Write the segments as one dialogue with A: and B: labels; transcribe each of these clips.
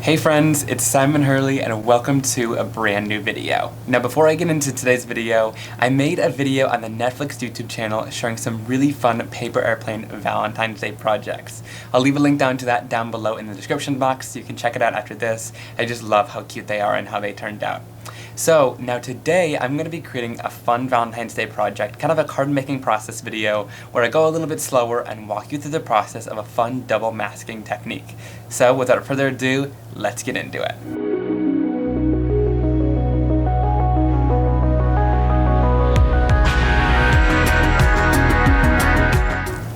A: Hey friends, it's Simon Hurley and welcome to a brand new video. Now before I get into today's video, I made a video on the Netflix YouTube channel showing some really fun paper airplane Valentine's Day projects. I'll leave a link down to that down below in the description box so you can check it out after this. I just love how cute they are and how they turned out. So now today I'm going to be creating a fun Valentine's Day project, kind of a card making process video where I go a little bit slower and walk you through the process of a fun double masking technique. So without further ado, let's get into it.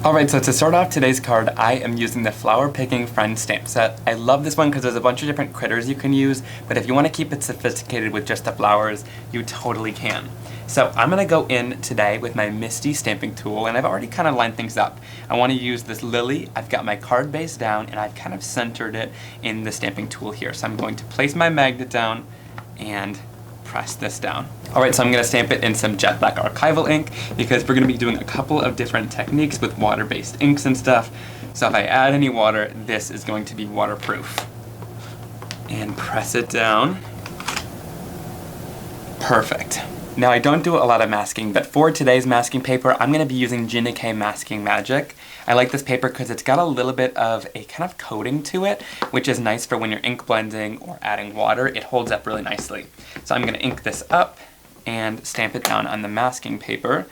A: Alright, so to start off today's card, I am using the Flower Picking Friend stamp set. I love this one because there's a bunch of different critters you can use, but if you want to keep it sophisticated with just the flowers, you totally can. So I'm going to go in today with my Misti stamping tool, and I've already kind of lined things up. I want to use this lily. I've got my card base down, and I've kind of centered it in the stamping tool here. So I'm going to place my magnet down and press this down. Alright, so I'm going to stamp it in some jet black archival ink because we're going to be doing a couple of different techniques with water-based inks and stuff. So if I add any water, this is going to be waterproof. And press it down. Perfect. Now I don't do a lot of masking, but for today's masking paper, I'm going to be using Gina Masking Magic. I like this paper because it's got a little bit of a kind of coating to it, which is nice for when you're ink blending or adding water. It holds up really nicely. So I'm going to ink this up and stamp it down on the masking paper,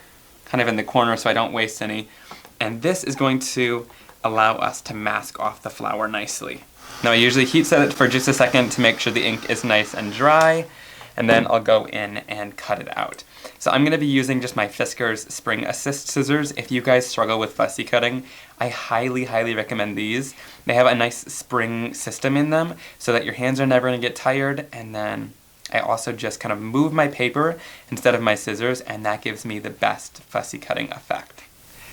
A: kind of in the corner so I don't waste any. And this is going to allow us to mask off the flower nicely. Now I usually heat set it for just a second to make sure the ink is nice and dry, and then I'll go in and cut it out. So I'm going to be using just my Fiskars Spring Assist scissors. If you guys struggle with fussy cutting, I highly recommend these. They have a nice spring system in them so that your hands are never going to get tired, and then I also just kind of move my paper instead of my scissors, and that gives me the best fussy cutting effect.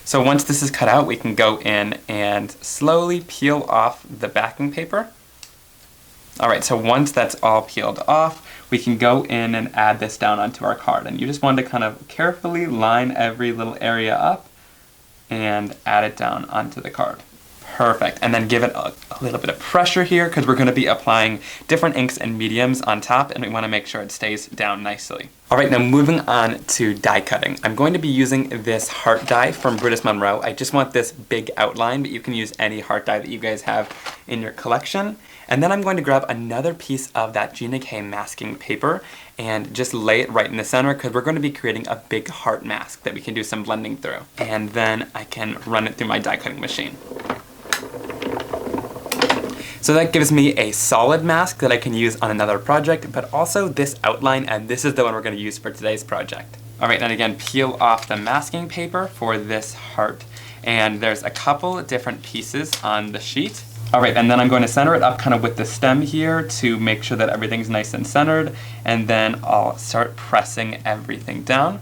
A: So once this is cut out, we can go in and slowly peel off the backing paper. Alright, so once that's all peeled off, we can go in and add this down onto our card. And you just want to kind of carefully line every little area up and add it down onto the card. Perfect. And then give it a little bit of pressure here because we're going to be applying different inks and mediums on top, and we want to make sure it stays down nicely. Alright, now moving on to die cutting. I'm going to be using this heart die from Brutus Monroe. I just want this big outline, but you can use any heart die that you guys have in your collection. And then I'm going to grab another piece of that Gina masking paper and just lay it right in the center because we're going to be creating a big heart mask that we can do some blending through. And then I can run it through my die cutting machine. So that gives me a solid mask that I can use on another project, but also this outline, and this is the one we're going to use for today's project. Alright, and again, peel off the masking paper for this heart. And there's a couple different pieces on the sheet. Alright, and then I'm going to center it up kind of with the stem here to make sure that everything's nice and centered, and then I'll start pressing everything down.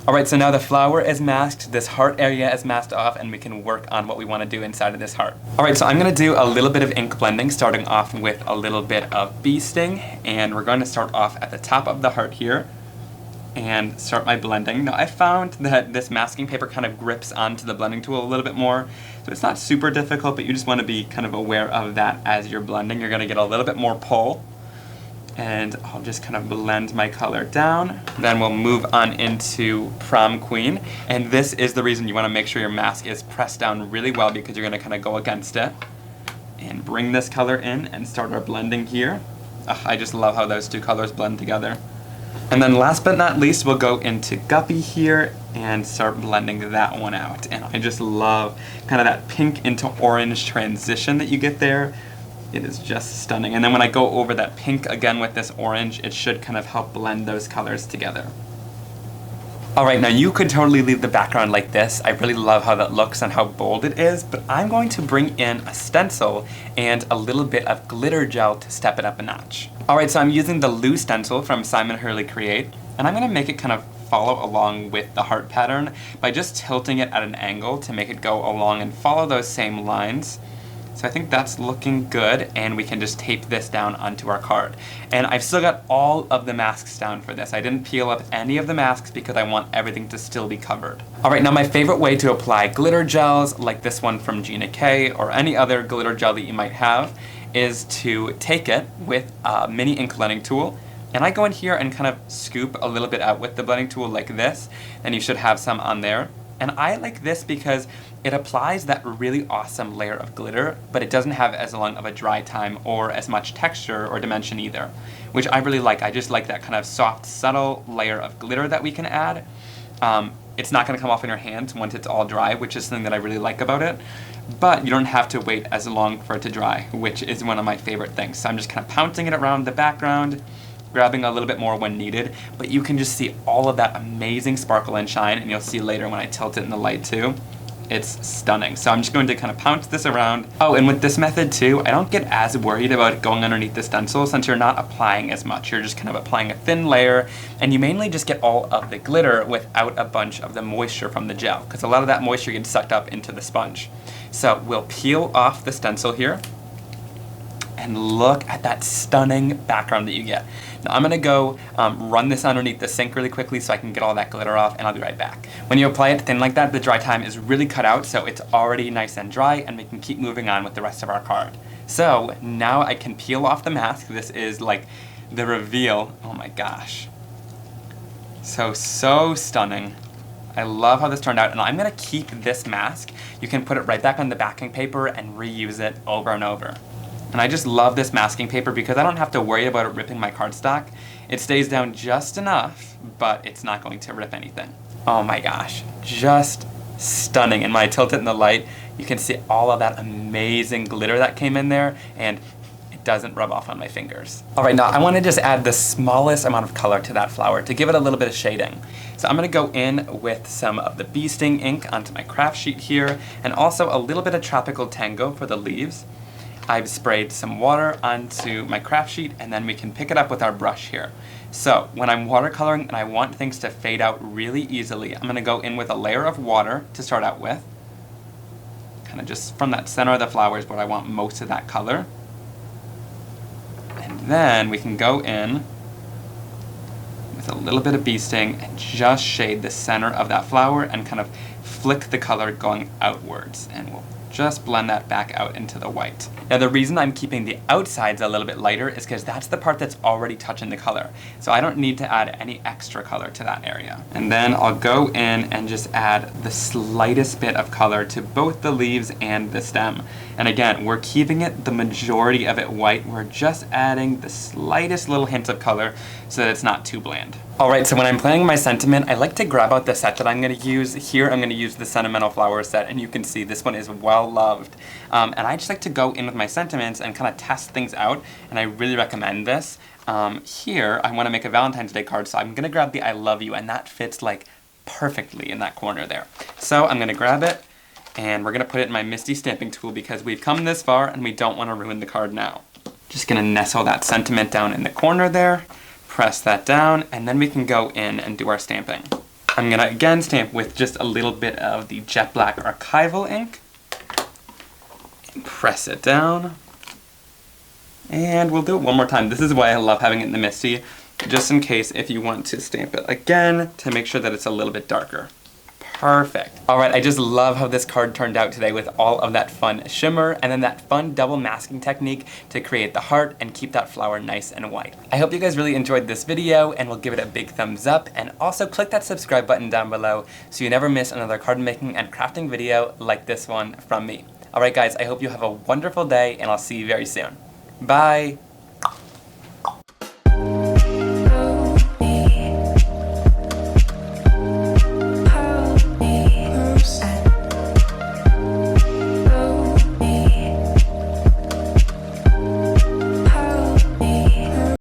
A: Alright, so now the flower is masked, this heart area is masked off, and we can work on what we want to do inside of this heart. Alright, so I'm going to do a little bit of ink blending, starting off with a little bit of bee sting, and we're going to start off at the top of the heart here and start my blending. Now I found that this masking paper kind of grips onto the blending tool a little bit more, so it's not super difficult, but you just want to be kind of aware of that as you're blending. You're going to get a little bit more pull. And I'll just kind of blend my color down. Then we'll move on into Prom Queen. And this is the reason you want to make sure your mask is pressed down really well because you're going to kind of go against it. And bring this color in and start our blending here. I just love how those two colors blend together. And then last but not least, we'll go into Guppy here and start blending that one out. And I just love kind of that pink into orange transition that you get there. It is just stunning. And then when I go over that pink again with this orange, it should kind of help blend those colors together. Alright, now you could totally leave the background like this. I really love how that looks and how bold it is, but I'm going to bring in a stencil and a little bit of glitter gel to step it up a notch. Alright, so I'm using the Lou stencil from Simon Hurley Create, and I'm going to make it kind of follow along with the heart pattern by just tilting it at an angle to make it go along and follow those same lines. So I think that's looking good, and we can just tape this down onto our card. And I've still got all of the masks down for this. I didn't peel up any of the masks because I want everything to still be covered. Alright, now my favorite way to apply glitter gels, like this one from Gina or any other glitter gel that you might have, is to take it with a mini ink blending tool, and I go in here and kind of scoop a little bit out with the blending tool like this, and you should have some on there. And I like this because it applies that really awesome layer of glitter, but it doesn't have as long of a dry time or as much texture or dimension either, which I really like. I just like that kind of soft, subtle layer of glitter that we can add. It's not going to come off in your hands once it's all dry, which is something that I really like about it, but you don't have to wait as long for it to dry, which is one of my favorite things. So I'm just kind of pouncing it around the background, grabbing a little bit more when needed, but you can just see all of that amazing sparkle and shine, and you'll see later when I tilt it in the light too. It's stunning. So I'm just going to kind of pounce this around. Oh, and with this method too, I don't get as worried about it going underneath the stencil since you're not applying as much. You're just kind of applying a thin layer, and you mainly just get all of the glitter without a bunch of the moisture from the gel, because a lot of that moisture gets sucked up into the sponge. So we'll peel off the stencil here, and look at that stunning background that you get. Now I'm gonna go run this underneath the sink really quickly so I can get all that glitter off, and I'll be right back. When you apply it thin like that, the dry time is really cut out, so it's already nice and dry, and we can keep moving on with the rest of our card. So now I can peel off the mask. This is like the reveal. Oh my gosh. So stunning. I love how this turned out, and I'm gonna keep this mask. You can put it right back on the backing paper and reuse it over and over. And I just love this masking paper because I don't have to worry about it ripping my cardstock. It stays down just enough, but it's not going to rip anything. Oh my gosh, just stunning. And when I tilt it in the light, you can see all of that amazing glitter that came in there, and it doesn't rub off on my fingers. All right, now I want to just add the smallest amount of color to that flower to give it a little bit of shading. So I'm going to go in with some of the bee sting ink onto my craft sheet here, and also a little bit of Tropical Tango for the leaves. I've sprayed some water onto my craft sheet, and then we can pick it up with our brush here. So when I'm watercoloring and I want things to fade out really easily, I'm going to go in with a layer of water to start out with. Kind of just from that center of the flower is where I want most of that color. And then we can go in with a little bit of bee sting and just shade the center of that flower and kind of flick the color going outwards, and we'll just blend that back out into the white. Now the reason I'm keeping the outsides a little bit lighter is because that's the part that's already touching the color. So I don't need to add any extra color to that area. And then I'll go in and just add the slightest bit of color to both the leaves and the stem. And again, we're keeping it the majority of it white. We're just adding the slightest little hint of color so that it's not too bland. Alright, so when I'm planning my sentiment, I like to grab out the set that I'm going to use. Here I'm going to use the Sentimental Flower set, and you can see this one is well loved. And I just like to go in with my sentiments and kind of test things out, and I really recommend this. Here I want to make a Valentine's Day card, so I'm going to grab the I love you, and that fits like perfectly in that corner there. So I'm going to grab it, and we're going to put it in my Misti stamping tool because we've come this far and we don't want to ruin the card now. Just going to nestle that sentiment down in the corner there. Press that down, and then we can go in and do our stamping. I'm going to again stamp with just a little bit of the Jet Black Archival ink. Press it down. And we'll do it one more time. This is why I love having it in the Misti, just in case if you want to stamp it again to make sure that it's a little bit darker. Perfect. Alright, I just love how this card turned out today with all of that fun shimmer and then that fun double masking technique to create the heart and keep that flower nice and white. I hope you guys really enjoyed this video and will give it a big thumbs up, and also click that subscribe button down below so you never miss another card making and crafting video like this one from me. Alright guys, I hope you have a wonderful day, and I'll see you very soon. Bye!